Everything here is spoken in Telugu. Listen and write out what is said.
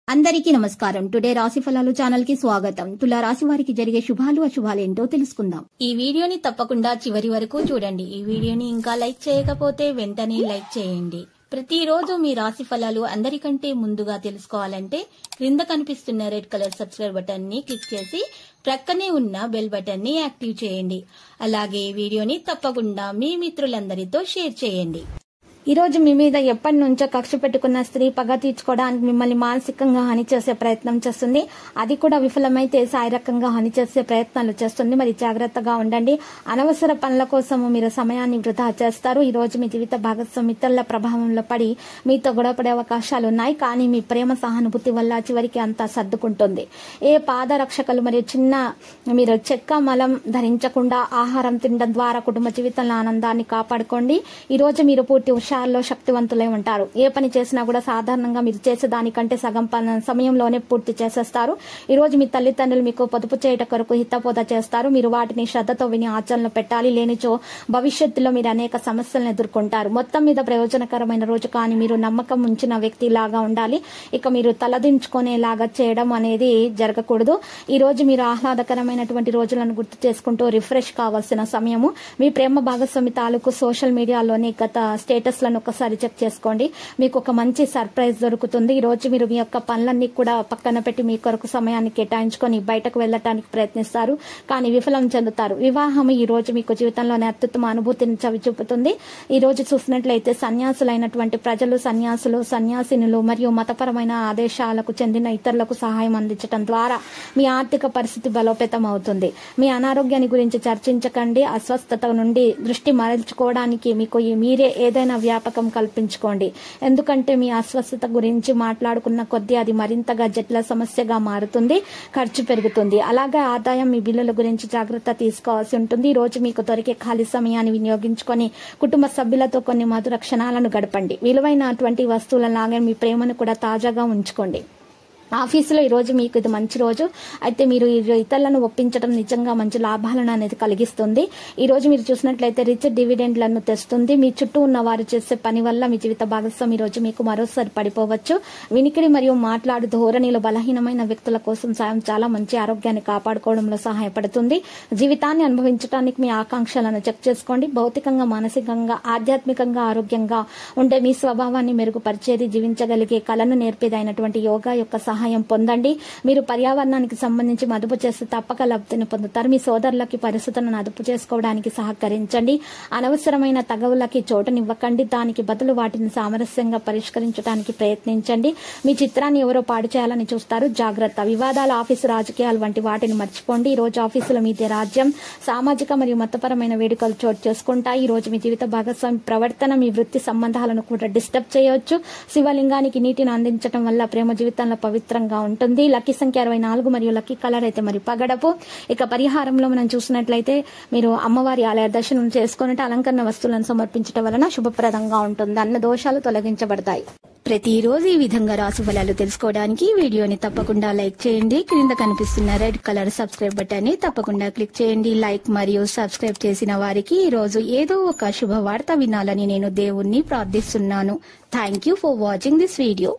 అందరికీ నమస్కారం. టుడే రాశి ఫలాలు ఛానల్ కి స్వాగతం. తులా రాశి వారికి జరిగే శుభాలు అశుభాలు ఏంటో తెలుసుకుందాం. ఈ వీడియోని తప్పకుండా చివరి వరకు చూడండి. ఈ వీడియోని ఇంకా లైక్ చేయకపోతే వెంటనే లైక్ చేయండి. ప్రతిరోజు మీ రాశి ఫలాలు అందరికంటే ముందుగా తెలుసుకోవాలంటే క్రింద కనిపిస్తున్న రెడ్ కలర్ సబ్స్క్రైబ్ బటన్ ని క్లిక్ చేసి ప్రక్కనే ఉన్న బెల్ బటన్ ని యాక్టివ్ చేయండి. అలాగే వీడియోని తప్పకుండా మీ మిత్రులందరితో షేర్ చేయండి. ఈ రోజు మీ మీద ఎప్పటి నుంచో కక్ష పెట్టుకున్న స్త్రీ పగ తీర్చుకోవడానికి మిమ్మల్ని మానసికంగా హాని చేసే ప్రయత్నం చేస్తుంది. అది కూడా విఫలమైతే శారీరకంగా హాని చేసే ప్రయత్నాలు చేస్తుంది. మరి జాగ్రత్తగా ఉండండి. అనవసర పనుల కోసము మీరు సమయాన్ని వృధా చేస్తారు. ఈ రోజు మీ జీవిత భాగస్వామి ఇతరుల ప్రభావంలో పడి మీతో గొడవపడే అవకాశాలు ఉన్నాయి. కానీ మీ ప్రేమ సహానుభూతి వల్ల చివరికి అంతా సర్దుకుంటుంది. ఏ పాదరక్షకలు మరియు మీరు చెక్క మలం ధరించకుండా ఆహారం తినడం ద్వారా కుటుంబ జీవితంలో ఆనందాన్ని కాపాడుకోండి. ఈ రోజు మీరు పూర్తి లో శక్తివంతులై ఉంటారు. ఏ పని చేసినా కూడా సాధారణంగా మీరు చేసేదానికంటే సగం సమయంలోనే పూర్తి చేసేస్తారు. ఈ రోజు మీ తల్లిదండ్రులు మీకు పొదుపు చేయట కొరకు హితబోధ చేస్తారు. మీరు వాటిని శ్రద్ధతో విని ఆచరణలో పెట్టాలి. లేనిచో భవిష్యత్తులో మీరు అనేక సమస్యలను ఎదుర్కొంటారు. మొత్తం మీద ప్రయోజనకరమైన రోజు, కానీ మీరు నమ్మకం ఉంచిన వ్యక్తి లాగా ఉండాలి. ఇక మీరు తలదించుకునేలాగా చేయడం అనేది జరగకూడదు. ఈ రోజు మీరు ఆహ్లాదకరమైనటువంటి రోజులను గుర్తు చేసుకుంటూ రిఫ్రెష్ కావాల్సిన సమయము. మీ ప్రేమ భాగస్వామి తాలూకు సోషల్ మీడియాలోని గత స్టేటస్ ఒకసారి చెక్ చేసుకోండి. మీకు ఒక మంచి సర్ప్రైజ్ దొరుకుతుంది. ఈ రోజు మీరు మీ యొక్క పనులన్నీ కూడా పక్కన పెట్టి మీ కొరకు సమయాన్ని కేటాయించుకొని బయటకు వెళ్లడానికి ప్రయత్నిస్తారు, కానీ విఫలం చెందుతారు. వివాహం ఈ రోజు మీకు జీవితంలోనే అత్యుత్తమ అనుభూతిని చవిచూపుతుంది. ఈ రోజు చూసినట్లయితే సన్యాసులైనటువంటి ప్రజలు, సన్యాసులు, సన్యాసినులు మరియు మతపరమైన ఆదేశాలకు చెందిన ఇతరులకు సహాయం అందించడం ద్వారా మీ ఆర్థిక పరిస్థితి బలోపేతం అవుతుంది. మీ అనారోగ్యాన్ని గురించి చర్చించకండి. అస్వస్థత నుండి దృష్టి మరల్చుకోవడానికి మీకు మీరే ఏదైనా వ్యాపకం కల్పించుకోండి. ఎందుకంటే మీ అస్వస్థత గురించి మాట్లాడుకున్న కొద్దీ అది మరింతగా జటిల సమస్యగా మారుతుంది, ఖర్చు పెరుగుతుంది. అలాగే ఆదాయం, మీ బిల్లుల గురించి జాగ్రత్త తీసుకోవాల్సి ఉంటుంది. ఈ రోజు మీకు దొరికే ఖాళీ సమయాన్ని వినియోగించుకొని కుటుంబ సభ్యులతో కొన్ని మధుర క్షణాలను గడపండి. విలువైనటువంటి వస్తువులలాగే మీ ప్రేమను కూడా తాజాగా ఉంచుకోండి. ఆఫీసులో ఈ రోజు మీకు ఇది మంచి రోజు. అయితే మీరు ఇతరులను ఒప్పించడం నిజంగా మంచి లాభాలను అనేది కలిగిస్తుంది. ఈ రోజు మీరు చూసినట్లయితే రిచ్ డివిడెండ్లను తెస్తుంది. మీ చుట్టూ ఉన్న వారు చేసే పని వల్ల మీ జీవిత భాగస్వామి ఈ రోజు మీకు మరోసారి పడిపోవచ్చు. వినికిడి మరియు మాట్లాడు ధోరణిలో బలహీనమైన వ్యక్తుల కోసం సాయం చాలా మంచి ఆరోగ్యాన్ని కాపాడుకోవడంలో సహాయపడుతుంది. జీవితాన్ని అనుభవించడానికి మీ ఆకాంక్షలను చెక్ చేసుకోండి. భౌతికంగా, మానసికంగా, ఆధ్యాత్మికంగా ఆరోగ్యంగా ఉండే మీ స్వభావాన్ని మెరుగుపరిచేది, జీవించగలిగే కళను నేర్పేది అయినటువంటి యోగా యొక్క సహాయం పొందండి. మీరు పర్యావరణానికి సంబంధించి అదుపు చేస్తే తప్పక లబ్ధిని పొందుతారు. మీ సోదరులకి పరిస్థితులను అదుపు చేసుకోవడానికి సహకరించండి. అనవసరమైన తగవులకి చోటునివ్వకండి. దానికి బదులు వాటిని సామరస్యంగా పరిష్కరించడానికి ప్రయత్నించండి. మీ చిత్రాన్ని ఎవరో పాడు చేయాలని చూస్తారు, జాగ్రత్త. వివాదాలు, ఆఫీసు రాజకీయాలు వంటి వాటిని మర్చిపోండి. ఈ రోజు ఆఫీసులో మీదే రాజ్యం. సామాజిక మరియు మతపరమైన వేడుకలు చోటు చేసుకుంటాయి. ఈ రోజు మీ జీవిత భాగస్వామి ప్రవర్తన మీ వృత్తి సంబంధాలను కూడా డిస్టర్బ్ చేయవచ్చు. శివలింగానికి నీటిని అందించడం వల్ల ప్రేమ జీవితంలో పవిత్రంగా ఉంటుంది. లక్కీ సంఖ్య 64 మరియు లక్కీ కలర్ అయితే మరి పగడపు. ఇక పరిహారంలో మనం చూసినట్లయితే మీరు అమ్మవారి ఆలయ దర్శనం చేసుకున్నట్టు అలంకరణ వస్తువులను సమర్పించడం వలన శుభప్రదంగా ఉంటుంది. అన్న దోషాలు తొలగించబడతాయి. ప్రతిరోజు ఈ విధంగా రాశి ఫలాలు తెలుసుకోవడానికి వీడియోని తప్పకుండా లైక్ చేయండి. క్రింద కనిపిస్తున్న రెడ్ కలర్ సబ్స్క్రైబ్ బటన్ ని తప్పకుండా క్లిక్ చేయండి. లైక్ మరియు సబ్స్క్రైబ్ చేసిన వారికి ఈ రోజు ఏదో ఒక శుభవార్త వినాలని నేను దేవుణ్ణి ప్రార్థిస్తున్నాను. Thank you for watching this video.